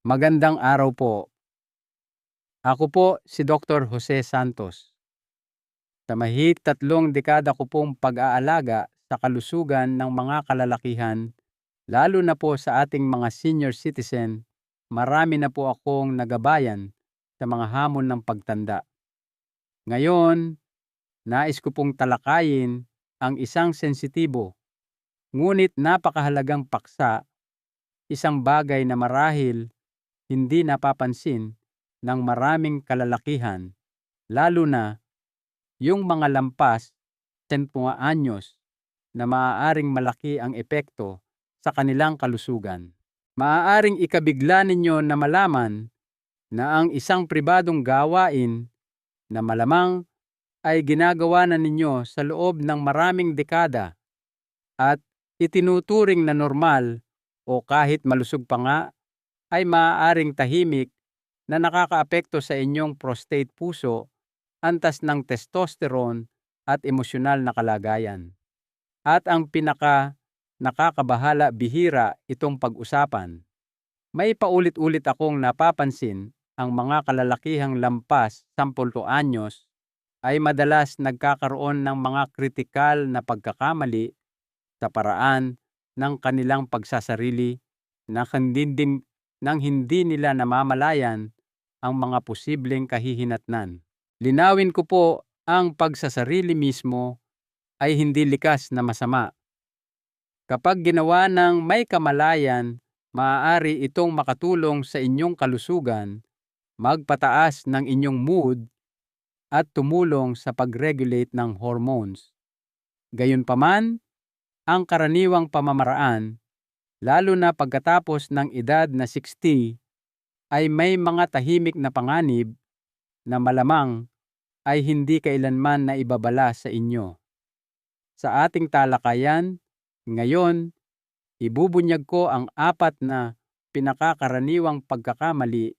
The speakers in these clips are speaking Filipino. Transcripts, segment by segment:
Magandang araw po. Ako po si Dr. Jose Santos. Sa mahigit 3 dekada ko pong pag-aalaga sa kalusugan ng mga kalalakihan, lalo na po sa ating mga senior citizen, marami na po akong nagabayan sa mga hamon ng pagtanda. Ngayon, nais ko pong talakayin ang isang sensitibo, ngunit napakahalagang paksa, isang bagay na marahil hindi napapansin ng maraming kalalakihan, lalo na yung mga lampas 10 anyos na maaaring malaki ang epekto sa kanilang kalusugan. Maaaring ikabigla ninyo na malaman na ang isang pribadong gawain na malamang ay ginagawa na ninyo sa loob ng maraming dekada at itinuturing na normal o kahit malusog pa nga, ay maaaring tahimik na nakakaapekto sa inyong prostate puso, antas ng testosterone at emosyonal na kalagayan. At ang pinaka nakakabahala, bihira itong pag-usapan. May paulit-ulit akong napapansin ang mga kalalakihang lampas 10 anyos ay madalas nagkakaroon ng mga kritikal na pagkakamali sa paraan ng kanilang pagsasarili na hindi nila namamalayan ang mga posibleng kahihinatnan. Linawin ko po, ang pagsasarili mismo ay hindi likas na masama. Kapag ginawa ng may kamalayan, maaari itong makatulong sa inyong kalusugan, magpataas ng inyong mood at tumulong sa pag-regulate ng hormones. Gayunpaman, ang karaniwang pamamaraan, lalo na pagkatapos ng edad na 60, ay may mga tahimik na panganib na malamang ay hindi kailanman na ibabala sa inyo. Sa ating talakayan, ngayon, ibubunyag ko ang 4 na pinakakaraniwang pagkakamali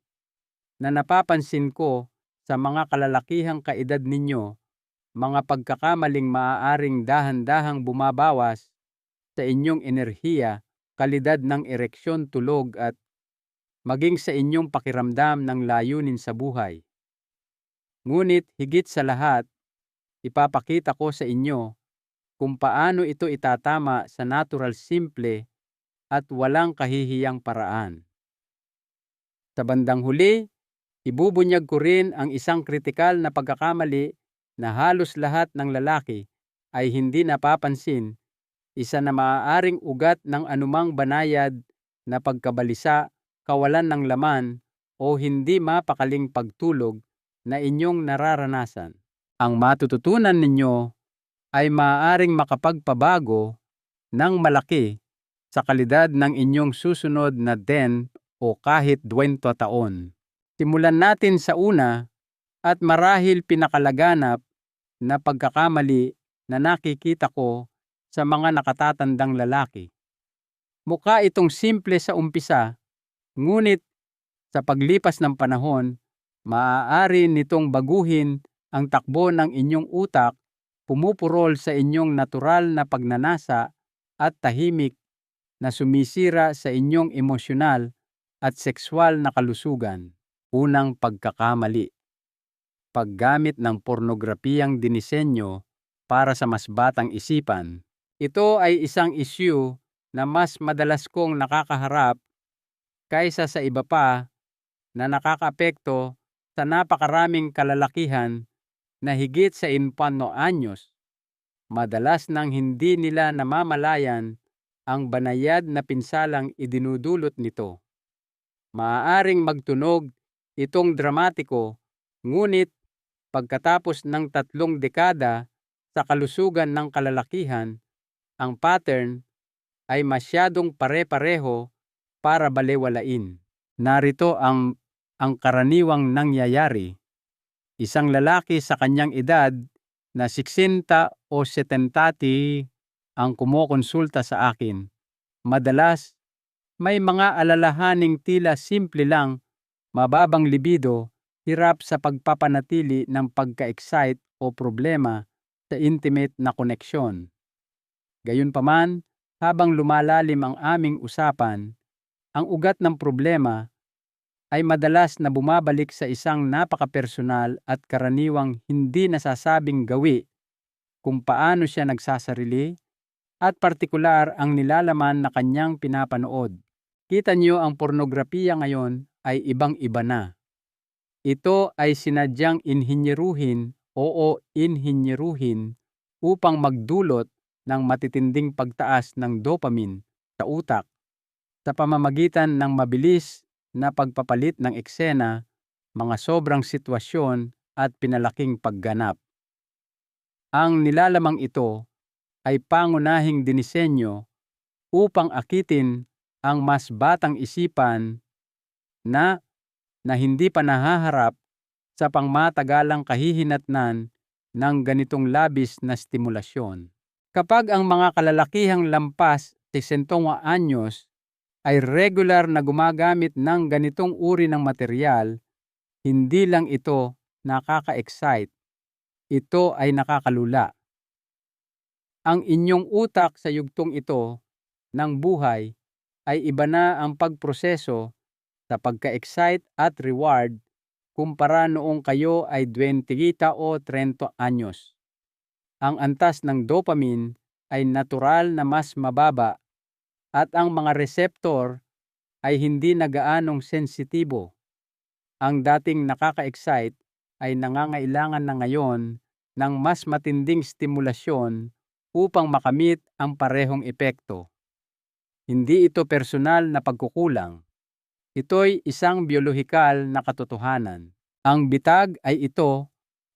na napapansin ko sa mga kalalakihang kaedad ninyo, mga pagkakamaling maaaring dahan-dahang bumabawas sa inyong enerhiya, kalidad ng ereksyon, tulog at maging sa inyong pakiramdam ng layunin sa buhay. Ngunit higit sa lahat, ipapakita ko sa inyo kung paano ito itatama sa natural, simple at walang kahihiyang paraan. Sa bandang huli, ibubunyag ko rin ang isang kritikal na pagkakamali na halos lahat ng lalaki ay hindi napapansin, isa na maaaring ugat ng anumang banayad na pagkabalisa, kawalan ng laman o hindi mapakaling pagtulog na inyong nararanasan. Ang matututunan ninyo ay maaaring makapagpabago ng malaki sa kalidad ng inyong susunod na 10 o kahit 20 taon. Simulan natin sa una at marahil pinakalaganap na pagkakamali na nakikita ko sa mga nakatatandang lalaki. Mukha itong simple sa umpisa, ngunit sa paglipas ng panahon, maaari nitong baguhin ang takbo ng inyong utak, pumupurol sa inyong natural na pagnanasa at tahimik na sumisira sa inyong emosyonal at sexual na kalusugan. Unang pagkakamali: paggamit ng pornografiyang dinisenyo para sa mas batang isipan. Ito ay isang issue na mas madalas kong nakakaharap kaysa sa iba pa na nakakaapekto sa napakaraming kalalakihan na higit sa 40 anyos. Madalas nang hindi nila namamalayan ang banayad na pinsalang idinudulot nito. Maaaring magtunog itong dramatiko, ngunit pagkatapos ng 3 dekada sa kalusugan ng kalalakihan, ang pattern ay masyadong pare-pareho para balewalain. Narito ang karaniwang nangyayari. Isang lalaki sa kanyang edad na 60 o 70 ang kumukonsulta sa akin. Madalas, may mga alalahaning tila simple lang, mababang libido, hirap sa pagpapanatili ng pagka-excite o problema sa intimate na koneksyon. Gayunpaman, habang lumalalim ang aming usapan, ang ugat ng problema ay madalas na bumabalik sa isang napakapersonal at karaniwang hindi nasasabing gawi kung paano siya nagsasarili at partikular ang nilalaman na kanyang pinapanood. Kita niyo ang pornografiya ngayon ay ibang-iba na. Ito ay sinadyang inhinyeruhin upang magdulot ng matitinding pagtaas ng dopamine sa utak sa pamamagitan ng mabilis na pagpapalit ng eksena, mga sobrang sitwasyon at pinalaking pagganap. Ang nilalamang ito ay pangunahing dinisenyo upang akitin ang mas batang isipan na hindi pa nahaharap sa pangmatagalang kahihinatnan ng ganitong labis na stimulasyon. Kapag ang mga kalalakihang lampas 60 anyos ay regular na gumagamit ng ganitong uri ng material, hindi lang ito nakaka-excite, ito ay nakakalula. Ang inyong utak sa yugtong ito ng buhay ay iba na ang pagproseso sa pagka-excite at reward kumpara noong kayo ay 20 o 30 anyos. Ang antas ng dopamine ay natural na mas mababa at ang mga receptor ay hindi na gaanong sensitibo. Ang dating nakaka-excite ay nangangailangan na ngayon ng mas matinding stimulasyon upang makamit ang parehong epekto. Hindi ito personal na pagkukulang. Ito'y isang biolohikal na katotohanan. Ang bitag ay ito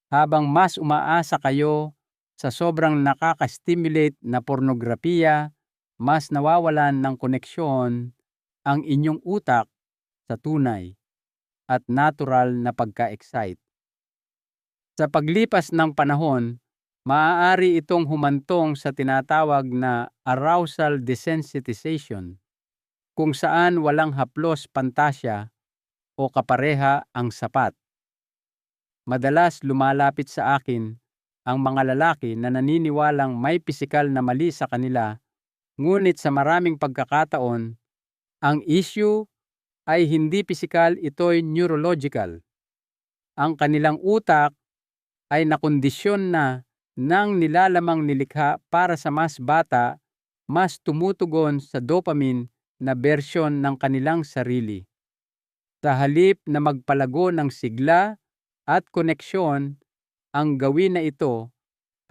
habang mas umaasa kayo sa sobrang nakaka-stimulate na pornografiya, mas nawawalan ng koneksyon ang inyong utak sa tunay at natural na pagka-excite. Sa paglipas ng panahon, maaari itong humantong sa tinatawag na arousal desensitization, kung saan walang haplos pantasya o kapareha ang sapat. Madalas lumalapit sa akin ang mga lalaki na naniniwalang may pisikal na mali sa kanila, ngunit sa maraming pagkakataon, ang issue ay hindi pisikal, ito'y neurological. Ang kanilang utak ay nakondisyon na ng nilalamang nilikha para sa mas bata, mas tumutugon sa dopamine na bersyon ng kanilang sarili. Sa halip na magpalago ng sigla at koneksyon, ang gawin na ito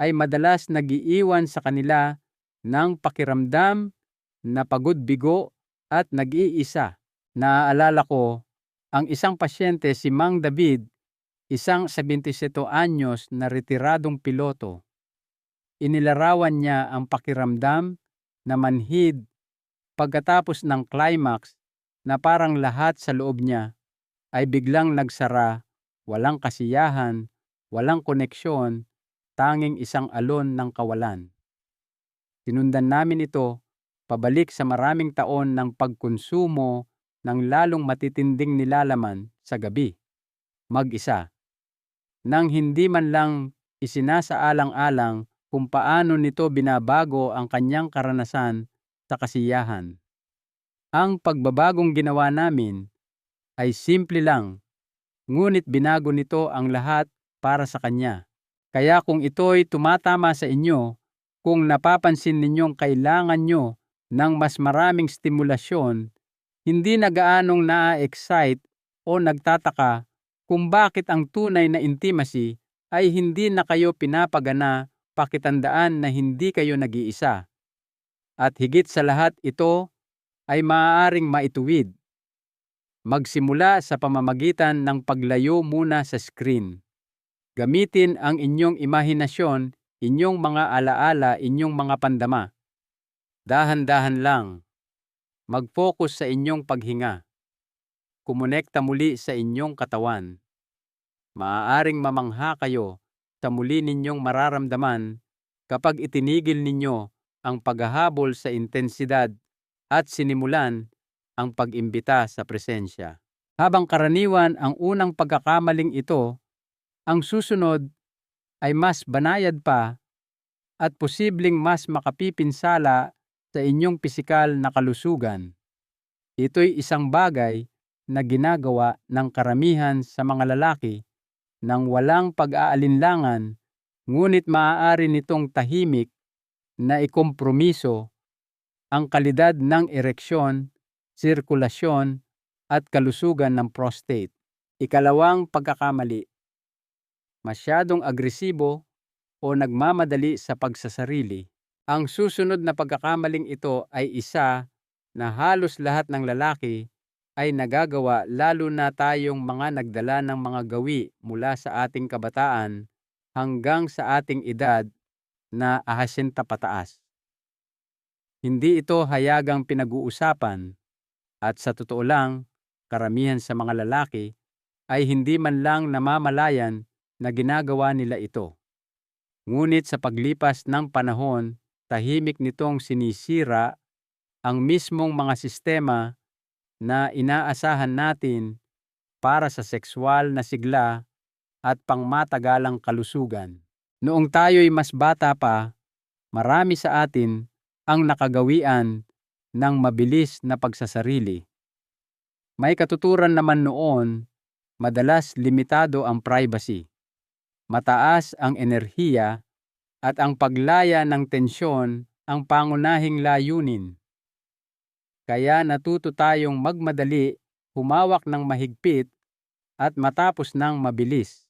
ay madalas nagiiwan sa kanila ng pakiramdam na pagod-bigo at nag-iisa. Naaalala ko ang isang pasyente, si Mang David, isang 77 anyos na retiradong piloto. Inilarawan niya ang pakiramdam na manhid pagkatapos ng climax na parang lahat sa loob niya ay biglang nagsara, walang kasiyahan, walang koneksyon, tanging isang alon ng kawalan. Sinundan namin ito pabalik sa maraming taon ng pagkonsumo ng lalong matitinding nilalaman sa gabi, mag-isa, nang hindi man lang isinasaalang-alang kung paano nito binabago ang kanyang karanasan sa kasiyahan. Ang pagbabagong ginawa namin ay simple lang, ngunit binago nito ang lahat para sa kanya. Kaya kung ito'y tumatama sa inyo, kung napapansin ninyong kailangan nyo ng mas maraming stimulasyon, hindi na gaanong na-excite o nagtataka kung bakit ang tunay na intimacy ay hindi na kayo pinapagana, pakitandaan na hindi kayo nag-iisa. At higit sa lahat, ito ay maaaring maituwid. Magsimula sa pamamagitan ng paglayo muna sa screen. Gamitin ang inyong imahinasyon, inyong mga alaala, inyong mga pandama. Dahan-dahan lang. Mag-focus sa inyong paghinga. Kumonekta muli sa inyong katawan. Maaaring mamangha kayo sa muli ninyong mararamdaman kapag itinigil ninyo ang paghahabol sa intensidad at sinimulan ang pag-imbita sa presensya. Habang karaniwan ang unang pagkakamaling ito, ang susunod ay mas banayad pa at posibleng mas makapipinsala sa inyong pisikal na kalusugan. Ito'y isang bagay na ginagawa ng karamihan sa mga lalaki nang walang pag-aalinlangan, ngunit maaari nitong tahimik na ikompromiso ang kalidad ng ereksyon, sirkulasyon at kalusugan ng prostate. Ikalawang pagkakamali, masyadong agresibo o nagmamadali sa pagsasarili. Ang susunod na pagkakamaling ito ay isa na halos lahat ng lalaki ay nagagawa, lalo na tayong mga nagdala ng mga gawi mula sa ating kabataan hanggang sa ating edad na 60 pataas. Hindi ito hayagang pinag-uusapan at sa totoo lang, karamihan sa mga lalaki ay hindi man lang namamalayan na ginagawa nila ito. Ngunit sa paglipas ng panahon, tahimik nitong sinisira ang mismong mga sistema na inaasahan natin para sa sexual na sigla at pangmatagalang kalusugan. Noong tayo'y mas bata pa, marami sa atin ang nakagawian ng mabilis na pagsasarili. May katuturan naman noon, madalas limitado ang privacy, mataas ang enerhiya at ang paglaya ng tensyon ang pangunahing layunin. Kaya natuto tayong magmadali, humawak ng mahigpit at matapos ng mabilis.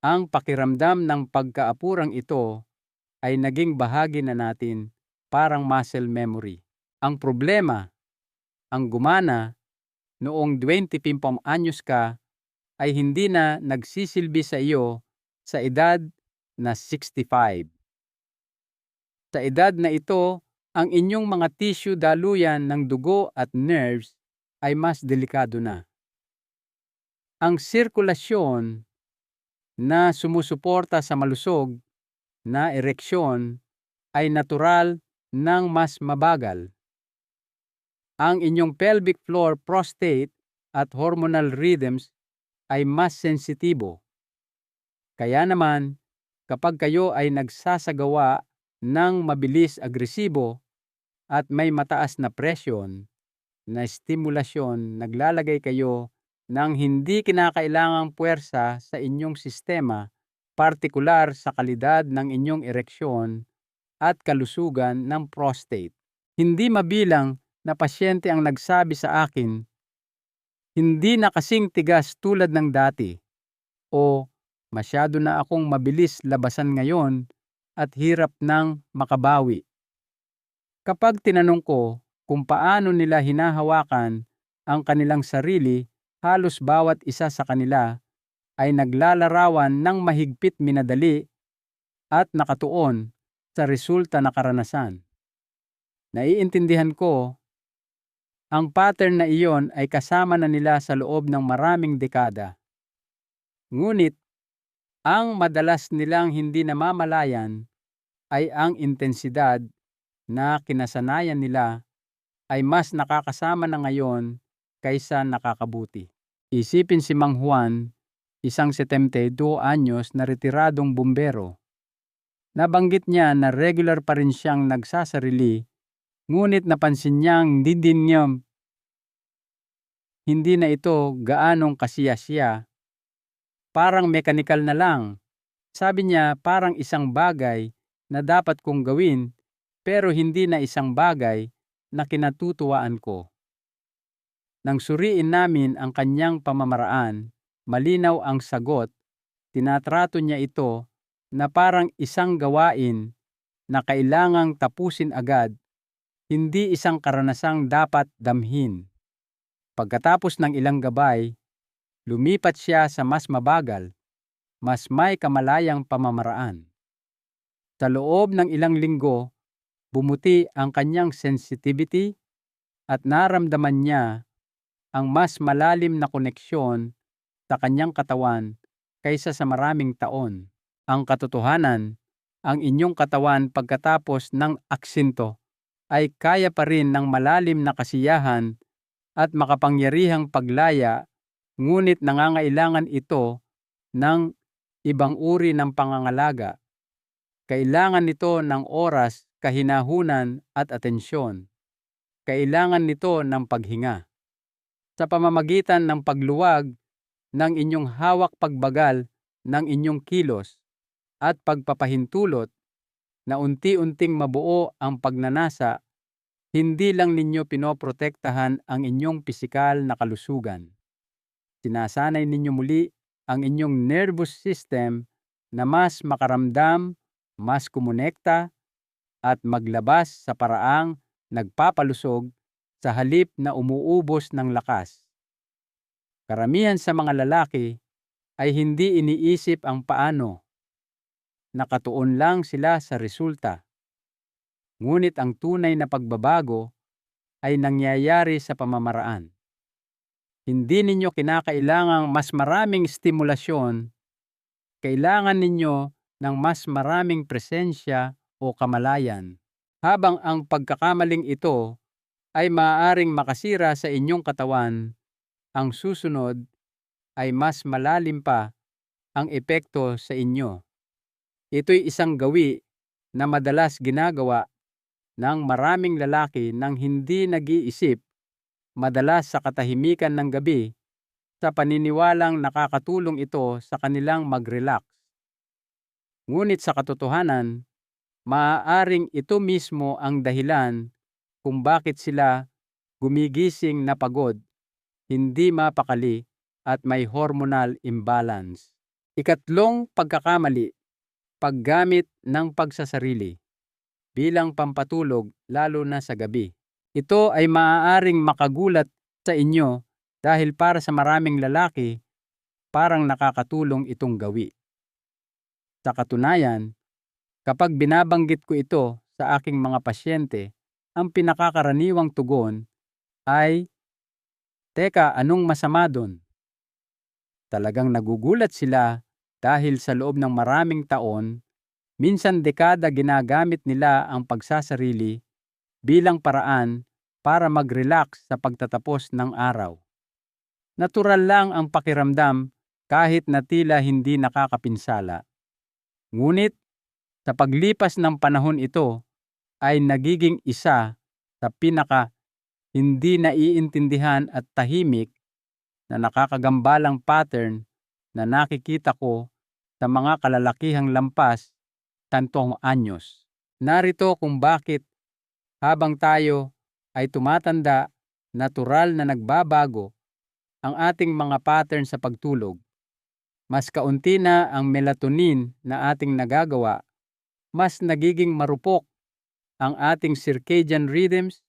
Ang pakiramdam ng pagkaapurang ito ay naging bahagi na natin, parang muscle memory. Ang problema, ang gumana noong 25 anyos ka ay hindi na nagsisilbi sa iyo sa edad na 65. Sa edad na ito, ang inyong mga tissue daluyan ng dugo at nerves ay mas delikado na. Ang sirkulasyon na sumusuporta sa malusog na ereksyon ay natural ng mas mabagal. Ang inyong pelvic floor, prostate at hormonal rhythms ay mas sensitibo. Kaya naman, kapag kayo ay nagsasagawa ng mabilis agresibo at may mataas na presyon na stimulasyon, naglalagay kayo ng hindi kinakailangang puwersa sa inyong sistema, partikular sa kalidad ng inyong ereksyon at kalusugan ng prostate. Hindi mabilang na pasyente ang nagsabi sa akin, hindi na kasing tigas tulad ng dati, o masyado na akong mabilis labasan ngayon at hirap nang makabawi. Kapag tinanong ko kung paano nila hinahawakan ang kanilang sarili, halos bawat isa sa kanila ay naglalarawan ng mahigpit, minadali at nakatuon sa resulta na karanasan. Naiintindihan ko ang pattern na iyon ay kasama na nila sa loob ng maraming dekada. Ngunit, ang madalas nilang hindi namamalayan ay ang intensidad na kinasanayan nila ay mas nakakasama na ngayon kaysa nakakabuti. Isipin si Mang Juan, isang 72 anyos na retiradong bumbero. Nabanggit niya na regular pa rin siyang nagsasarili, ngunit napansin niyang hindi na ito gaanong kasiyasiya. Parang mekanikal na lang. Sabi niya, parang isang bagay na dapat kong gawin, pero hindi na isang bagay na kinatutuwaan ko. Nang suriin namin ang kanyang pamamaraan, malinaw ang sagot. Tinatrato niya ito na parang isang gawain na kailangang tapusin agad, hindi isang karanasang dapat damhin. Pagkatapos ng ilang gabay, lumipat siya sa mas mabagal, mas may kamalayang pamamaraan. Sa loob ng ilang linggo, bumuti ang kanyang sensitivity at naramdaman niya ang mas malalim na koneksyon sa kanyang katawan kaysa sa maraming taon. Ang katotohanan, ang inyong katawan pagkatapos ng aksinto ay kaya pa rin ng malalim na kasiyahan at makapangyarihang paglaya, ngunit nangangailangan ito ng ibang uri ng pangangalaga. Kailangan nito ng oras, kahinahunan at atensyon. Kailangan nito ng paghinga. sa pamamagitan ng pagluwag ng inyong hawak pagbagal ng inyong kilos at pagpapahintulot na unti-unting mabuo ang pagnanasa, hindi lang ninyo pinoprotektahan ang inyong pisikal na kalusugan. Sinasanay ninyo muli ang inyong nervous system na mas makaramdam, mas kumonekta, at maglabas sa paraang nagpapalusog sa halip na umuubos ng lakas. Karamihan sa mga lalaki ay hindi iniisip ang paano. Nakatuon lang sila sa resulta. Ngunit ang tunay na pagbabago ay nangyayari sa pamamaraan. Hindi ninyo kinakailangang mas maraming stimulasyon, kailangan ninyo ng mas maraming presensya o kamalayan. Habang ang pagkakamaling ito ay maaaring makasira sa inyong katawan, ang susunod ay mas malalim pa ang epekto sa inyo. Ito'y isang gawi na madalas ginagawa ng maraming lalaki nang hindi nag-iisip, madalas sa katahimikan ng gabi, sa paniniwalang nakakatulong ito sa kanilang mag-relax. Ngunit sa katotohanan, maaaring ito mismo ang dahilan kung bakit sila gumigising na pagod, hindi mapakali, at may hormonal imbalance. Ikatlong pagkakamali, paggamit ng pagsasarili bilang pampatulog lalo na sa gabi. Ito ay maaaring makagulat sa inyo dahil para sa maraming lalaki, parang nakakatulong itong gawi. Sa katunayan, kapag binabanggit ko ito sa aking mga pasyente, ang pinakakaraniwang tugon ay, "Teka, anong masama doon?" Talagang nagugulat sila dahil sa loob ng maraming taon, minsan dekada, ginagamit nila ang pagsasarili bilang paraan para mag-relax sa pagtatapos ng araw. Natural lang ang pakiramdam kahit na tila hindi nakakapinsala. Ngunit sa paglipas ng panahon, ito ay nagiging isa sa pinaka hindi naiintindihan at tahimik na nakakagambalang pattern na nakikita ko sa mga kalalakihang lampas 30 anyos. Narito kung bakit habang tayo ay tumatanda, natural na nagbabago ang ating mga pattern sa pagtulog. Mas kaunti na ang melatonin na ating nagagawa, mas nagiging marupok ang ating circadian rhythms,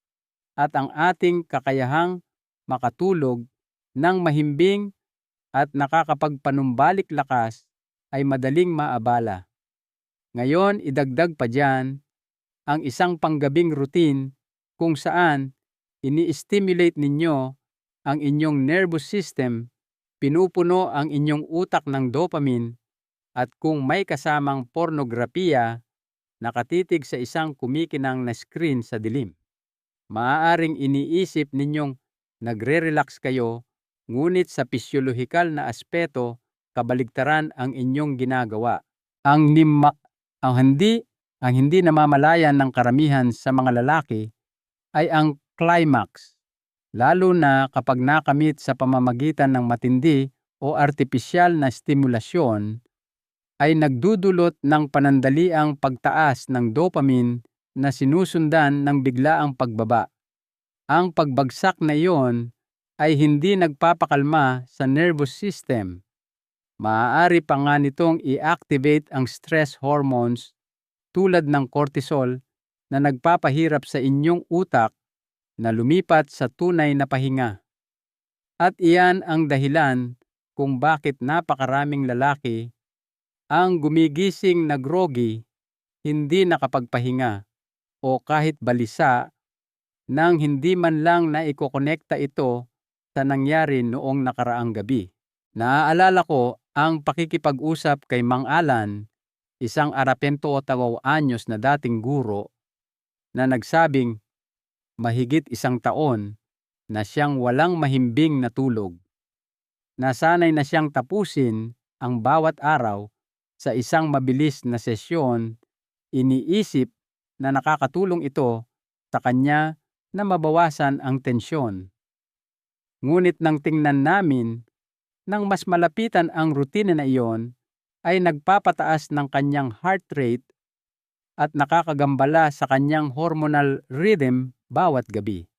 at ang ating kakayahang makatulog ng mahimbing at nakakapagpanumbalik lakas ay madaling maabala. Ngayon, idagdag pa diyan ang isang panggabing routine kung saan ini-stimulate ninyo ang inyong nervous system, pinupuno ang inyong utak ng dopamine, at kung may kasamang pornografiya, nakatitig sa isang kumikinang na screen sa dilim. Maaaring iniisip ninyong nagre-relax kayo, ngunit sa pisyolohikal na aspeto, kabaligtaran ang inyong ginagawa. Ang hindi namamalayan ng karamihan sa mga lalaki ay ang climax, lalo na kapag nakamit sa pamamagitan ng matindi o artipisyal na stimulasyon, ay nagdudulot ng panandaliang pagtaas ng dopamine na sinusundan ng biglaang pagbaba. Ang pagbagsak na iyon ay hindi nagpapakalma sa nervous system. Maaari pa nga nitong i-activate ang stress hormones tulad ng cortisol na nagpapahirap sa inyong utak na lumipat sa tunay na pahinga. At iyan ang dahilan kung bakit napakaraming lalaki ang gumigising na groggy, hindi nakapagpahinga, o kahit balisa, nang hindi man lang naikokonekta ito sa nangyari noong nakaraang gabi. Naaalala ko ang pakikipag-usap kay Mang Alan, isang 48 anyos na dating guro, na nagsabing mahigit 1 taon na siyang walang mahimbing na tulog. Nasanay na siyang tapusin ang bawat araw sa isang mabilis na sesyon. Iniisip na nakakatulong ito sa kanya na mabawasan ang tensyon. Ngunit nang tingnan namin nang mas malapitan ang rutina na iyon, ay nagpapataas ng kanyang heart rate at nakakagambala sa kanyang hormonal rhythm bawat gabi.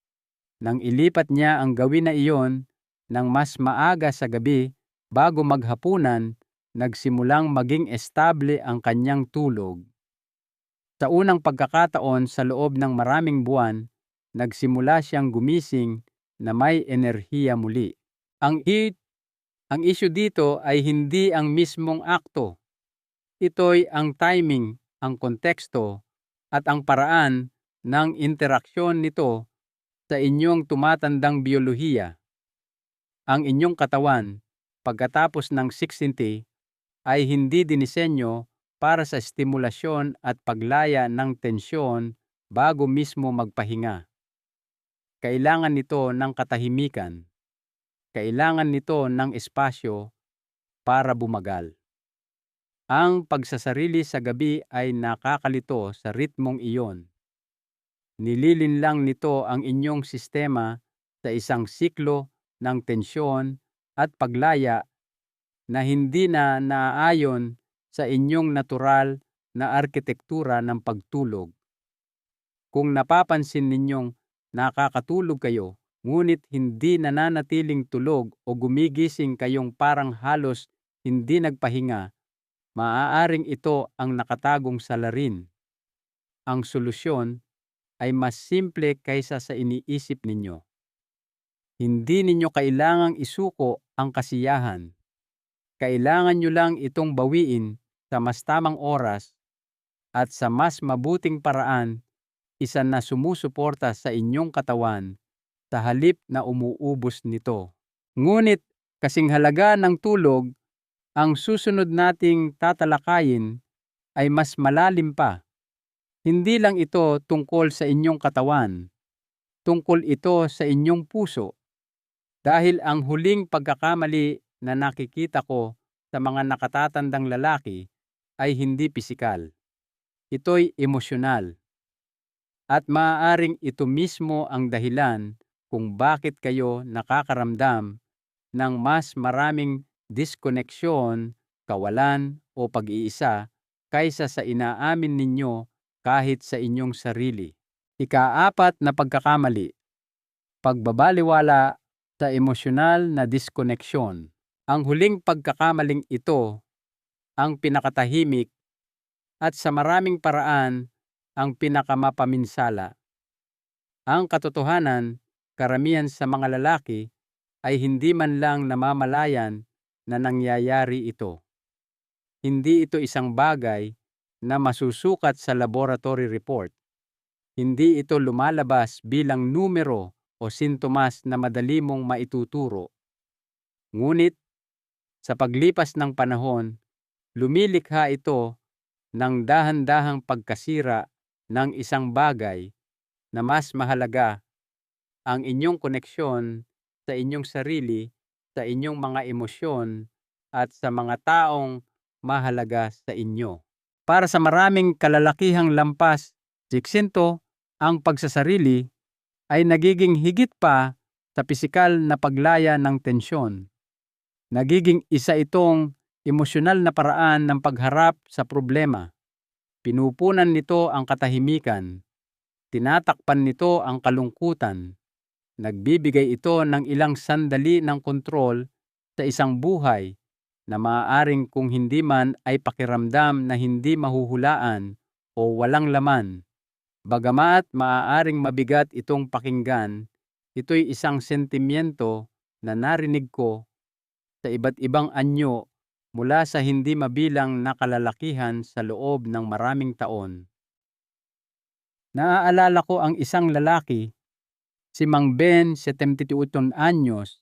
Nang ilipat niya ang gawin na iyon ng mas maaga sa gabi bago maghapunan, nagsimulang maging estable ang kanyang tulog. Sa unang pagkakataon sa loob ng maraming buwan, nagsimula siyang gumising na may enerhiya muli. Ang issue dito ay hindi ang mismong akto. Ito'y ang timing, ang konteksto, at ang paraan ng interaksyon nito sa inyong tumatandang biyolohiya. Ang inyong katawan, pagkatapos ng 60, ay hindi dinisenyo para sa stimulasyon at paglaya ng tensyon bago mismo magpahinga. Kailangan nito ng katahimikan. Kailangan nito ng espasyo para bumagal. Ang pagsasarili sa gabi ay nakakalito sa ritmong iyon. Nililinlang nito ang inyong sistema sa isang siklo ng tensyon at paglaya na hindi na naaayon sa inyong natural na arkitektura ng pagtulog. Kung napapansin ninyong nakakatulog kayo, ngunit hindi nananatiling tulog o gumigising kayong parang halos hindi nagpahinga, maaaring ito ang nakatagong salarin. Ang solusyon ay mas simple kaysa sa iniisip ninyo. Hindi ninyo kailangang isuko ang kasiyahan. Kailangan nyo lang itong bawiin sa mas tamang oras at sa mas mabuting paraan, isa na sumusuporta sa inyong katawan sa halip na umuubos nito. Ngunit kasing halaga ng tulog, ang susunod nating tatalakayin ay mas malalim pa. Hindi lang ito tungkol sa inyong katawan, tungkol ito sa inyong puso. Dahil ang huling pagkakamali na nakikita ko sa mga nakatatandang lalaki ay hindi pisikal. Ito'y emosyonal. At maaaring ito mismo ang dahilan kung bakit kayo nakakaramdam ng mas maraming diskoneksyon, kawalan o pag-iisa kaysa sa inaamin ninyo kahit sa inyong sarili. Ika-4 na pagkakamali, pagbabaliwala sa emosyonal na diskoneksyon. Ang huling pagkakamaling ito ang pinakatahimik at sa maraming paraan ang pinakamapaminsala. Ang katotohanan, karamihan sa mga lalaki ay hindi man lang namamalayan na nangyayari ito. Hindi ito isang bagay na masusukat sa laboratory report. Hindi ito lumalabas bilang numero o sintomas na madali mong maituturo. Ngunit, sa paglipas ng panahon, lumilikha ito ng dahan-dahang pagkasira ng isang bagay na mas mahalaga, ang inyong koneksyon sa inyong sarili, sa inyong mga emosyon, at sa mga taong mahalaga sa inyo. Para sa maraming kalalakihang lampas, siksinto, ang pagsasarili ay nagiging higit pa sa pisikal na paglaya ng tensyon. Nagiging isa itong emosyonal na paraan ng pagharap sa problema. Pinupunan nito ang katahimikan. Tinatakpan nito ang kalungkutan. Nagbibigay ito ng ilang sandali ng kontrol sa isang buhay na maaaring kung hindi man ay pakiramdam na hindi mahuhulaan o walang laman. Bagamat maaaring mabigat itong pakinggan, ito'y isang sentimiento na narinig ko sa iba't ibang anyo mula sa hindi mabilang na kalalakihan sa loob ng maraming taon. Naaalala ko ang isang lalaki, si Mang Ben, 78 anyos,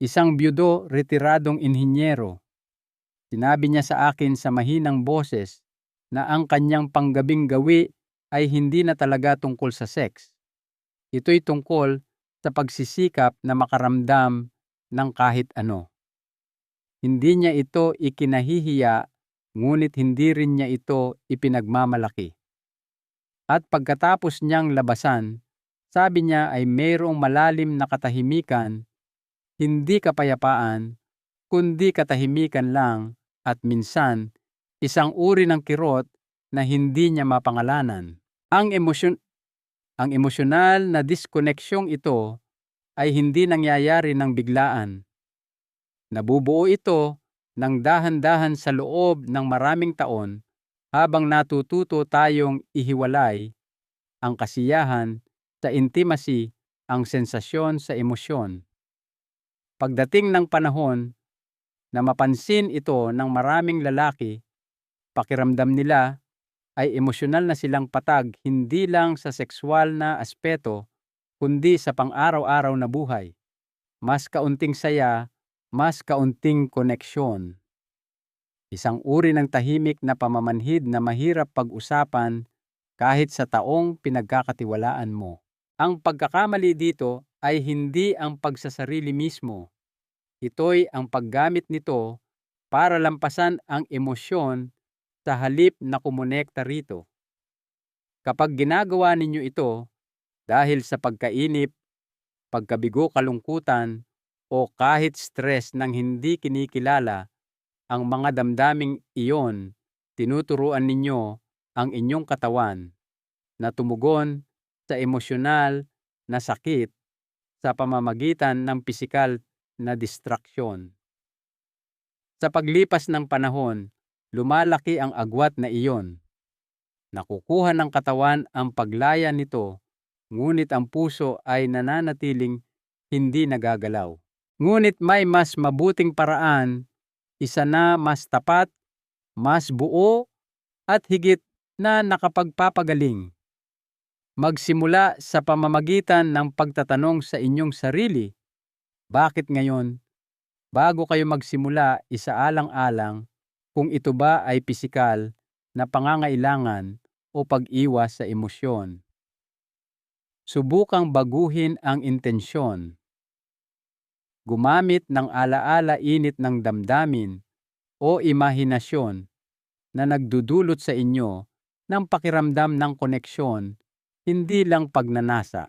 isang byudo retiradong inhinyero. Sinabi niya sa akin sa mahinang boses na ang kanyang panggabing gawi ay hindi na talaga tungkol sa sex. Ito'y tungkol sa pagsisikap na makaramdam ng kahit ano. Hindi niya ito ikinahihiya, ngunit hindi rin niya ito ipinagmamalaki. At pagkatapos niyang labasan, sabi niya ay mayroong malalim na katahimikan hindi kapayapaan, kundi katahimikan lang at minsan isang uri ng kirot na hindi niya mapangalanan. Ang emosyonal na diskonneksyong ito ay hindi nangyayari ng biglaan. Nabubuo ito ng dahan-dahan sa loob ng maraming taon habang natututo tayong ihiwalay ang kasiyahan sa intimacy, ang sensasyon sa emosyon. Pagdating ng panahon na mapansin ito ng maraming lalaki, pakiramdam nila ay emosyonal na silang patag hindi lang sa sexual na aspeto kundi sa pang-araw-araw na buhay. Mas kaunting saya, mas kaunting koneksyon. Isang uri ng tahimik na pamamanhid na mahirap pag-usapan kahit sa taong pinagkakatiwalaan mo. Ang pagkakamali dito ay hindi ang pagsasarili mismo. Ito'y ang paggamit nito para lampasan ang emosyon sa halip na kumonekta rito. Kapag ginagawa ninyo ito dahil sa pagkainip, pagkabigo, kalungkutan, o kahit stress ng hindi kinikilala ang mga damdaming iyon, tinuturuan ninyo ang inyong katawan na tumugon sa emosyonal na sakit sa pamamagitan ng pisikal na distraksyon. Sa paglipas ng panahon, lumalaki ang agwat na iyon. Nakukuha ng katawan ang paglaya nito, ngunit ang puso ay nananatiling hindi nagagalaw. Ngunit may mas mabuting paraan, isa na mas tapat, mas buo, at higit na nakapagpapagaling. Magsimula sa pamamagitan ng pagtatanong sa inyong sarili, bakit ngayon? Bago kayo magsimula, isaalang-alang kung ito ba ay pisikal na pangangailangan o pag-iwas sa emosyon. Subukang baguhin ang intensyon. Gumamit ng alaala init ng damdamin o imahinasyon na nagdudulot sa inyo ng pakiramdam ng koneksyon, hindi lang pagnanasa.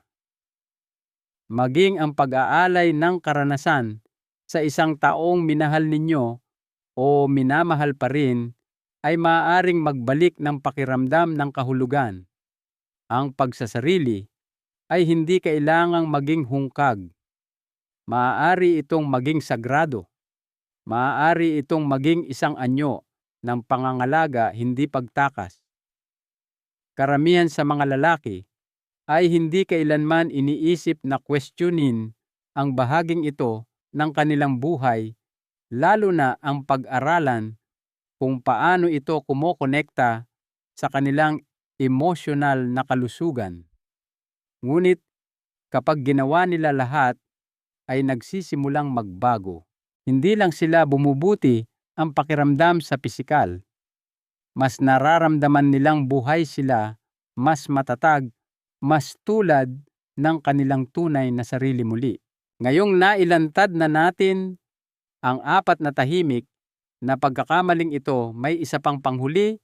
Maging ang pag-aalay ng karanasan sa isang taong minahal ninyo o minamahal pa rin ay maaaring magbalik ng pakiramdam ng kahulugan. Ang pagsasarili ay hindi kailangang maging hungkag. Maaari itong maging sagrado. Maaari itong maging isang anyo ng pangangalaga, hindi pagtakas. Karamihan sa mga lalaki ay hindi kailanman iniisip na questionin ang bahaging ito ng kanilang buhay, lalo na ang pag-aralan kung paano ito kumokonekta sa kanilang emosyonal na kalusugan. Ngunit kapag ginawa nila lahat, ay nagsisimulang magbago. Hindi lang sila bumubuti ang pakiramdam sa pisikal. Mas nararamdaman nilang buhay sila, mas matatag, mas tulad ng kanilang tunay na sarili muli. Ngayong nailantad na natin ang 4 na tahimik na pagkakamaling ito, may isa pang panghuli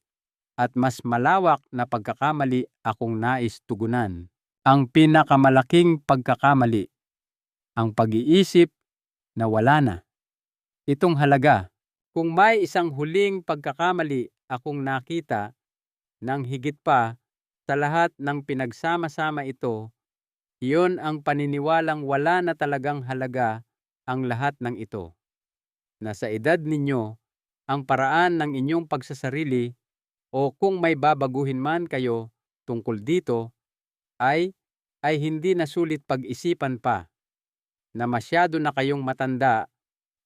at mas malawak na pagkakamali akong nais tugunan. Ang pinakamalaking pagkakamali, ang pag-iisip na wala na. Itong halaga, kung may isang huling pagkakamali akong nakita ng higit pa sa lahat ng pinagsama-sama ito, iyon ang paniniwalang wala na talagang halaga ang lahat ng ito. Na sa edad ninyo, ang paraan ng inyong pagsasarili o kung may babaguhin man kayo tungkol dito ay hindi na sulit pag-isipan pa, na masyado na kayong matanda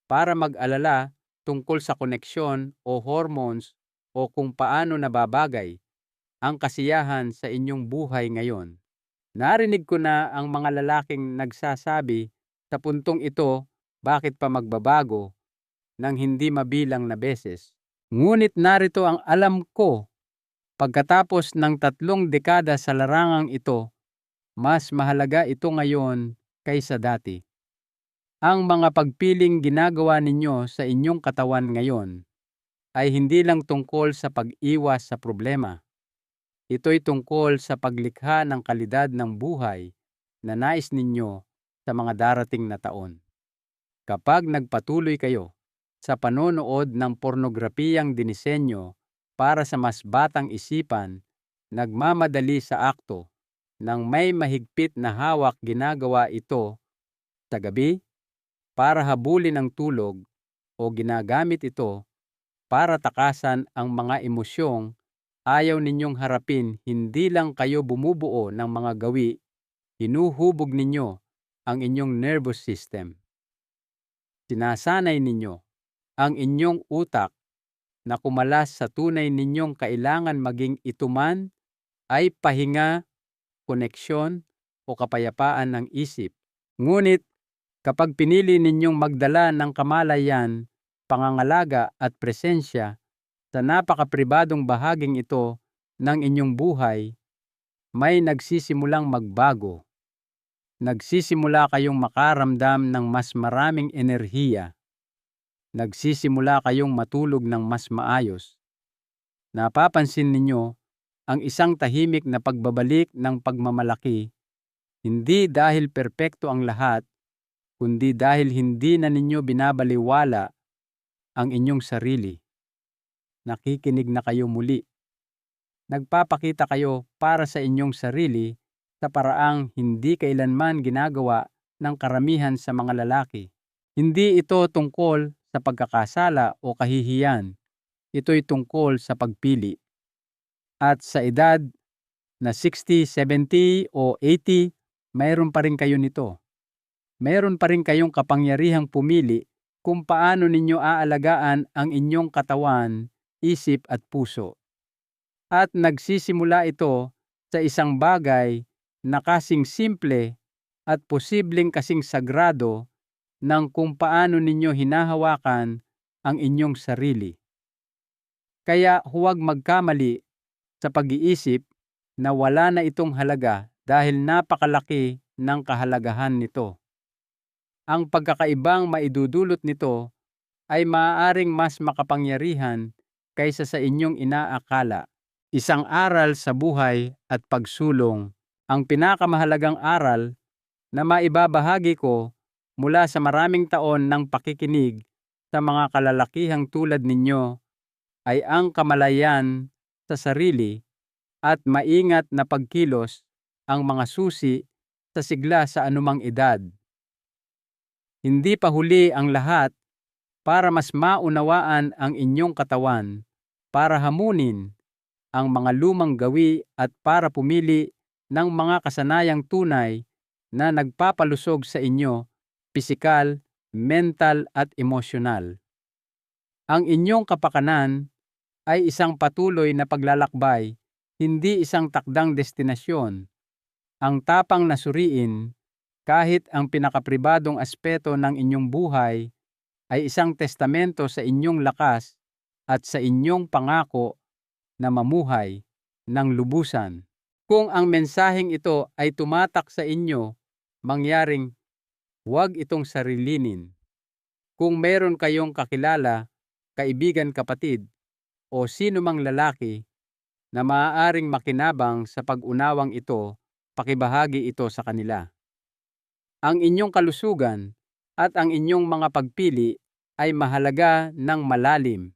para mag-alala tungkol sa koneksyon o hormones o kung paano nababagay ang kasiyahan sa inyong buhay ngayon. Narinig ko na ang mga lalaking nagsasabi sa puntong ito, bakit pa magbabago ng hindi mabilang na beses. Ngunit narito ang alam ko, pagkatapos ng 3 dekada sa larangang ito, mas mahalaga ito ngayon kaysa dati. Ang mga pagpiling ginagawa ninyo sa inyong katawan ngayon ay hindi lang tungkol sa pag-iwas sa problema. Ito'y tungkol sa paglikha ng kalidad ng buhay na nais ninyo sa mga darating na taon. Kapag nagpatuloy kayo sa panonood ng pornografiyang dinisenyo para sa mas batang isipan, nagmamadali sa akto, nang may mahigpit na hawak ginagawa ito sa gabi para habulin ang tulog o ginagamit ito para takasan ang mga emosyong ayaw ninyong harapin, hindi lang kayo bumubuo ng mga gawi, hinuhubog ninyo ang inyong nervous system. Sinasanay ninyo ang inyong utak na kumalas sa tunay ninyong kailangan, maging ito man ay pahinga, koneksyon o kapayapaan ng isip. Ngunit kapag pinili ninyong magdala ng kamalayan, pangangalaga at presensya sa napakapribadong bahaging ito ng inyong buhay, may nagsisimulang magbago. Nagsisimula kayong makaramdam ng mas maraming enerhiya. Nagsisimula kayong matulog ng mas maayos. Napapansin ninyo ang isang tahimik na pagbabalik ng pagmamalaki, hindi dahil perpekto ang lahat, kundi dahil hindi na ninyo binabaliwala ang inyong sarili. Nakikinig na kayo muli. Nagpapakita kayo para sa inyong sarili sa paraang hindi kailanman ginagawa ng karamihan sa mga lalaki. Hindi ito tungkol sa pagkakasala o kahihiyan. Ito'y tungkol sa pagpili. At sa edad na 60, 70 o 80, mayroon pa rin kayo nito. Mayroon pa rin kayong kapangyarihang pumili kung paano ninyo aalagaan ang inyong katawan, isip at puso. At nagsisimula ito sa isang bagay na kasing simple at posibleng kasing sagrado ng kung paano ninyo hinahawakan ang inyong sarili. Kaya huwag magkamali sa pag-iisip na wala na itong halaga dahil napakalaki ng kahalagahan nito. Ang pagkakaibang maidudulot nito ay maaaring mas makapangyarihan kaysa sa inyong inaakala. Isang aral sa buhay at pagsulong, ang pinakamahalagang aral na maibabahagi ko mula sa maraming taon ng pakikinig sa mga kalalakihang tulad ninyo ay ang kamalayan sa sarili at maingat na pagkilos ang mga susi sa sigla sa anumang edad. Hindi pa huli ang lahat. Para mas maunawaan ang inyong katawan, para hamunin ang mga lumang gawi at para pumili ng mga kasanayang tunay na nagpapalusog sa inyo, pisikal, mental at emosyonal. Ang inyong kapakanan ay isang patuloy na paglalakbay, hindi isang takdang destinasyon. Ang tapang na suriin, kahit ang pinakapribadong aspeto ng inyong buhay, ay isang testamento sa inyong lakas at sa inyong pangako na mamuhay ng lubusan. Kung ang mensaheng ito ay tumatak sa inyo, mangyaring huwag itong sarilinin. Kung meron kayong kakilala, kaibigan, kapatid, o sino mang lalaki na maaaring makinabang sa pag-unawang ito, pakibahagi ito sa kanila. Ang inyong kalusugan at ang inyong mga pagpili ay mahalaga ng malalim.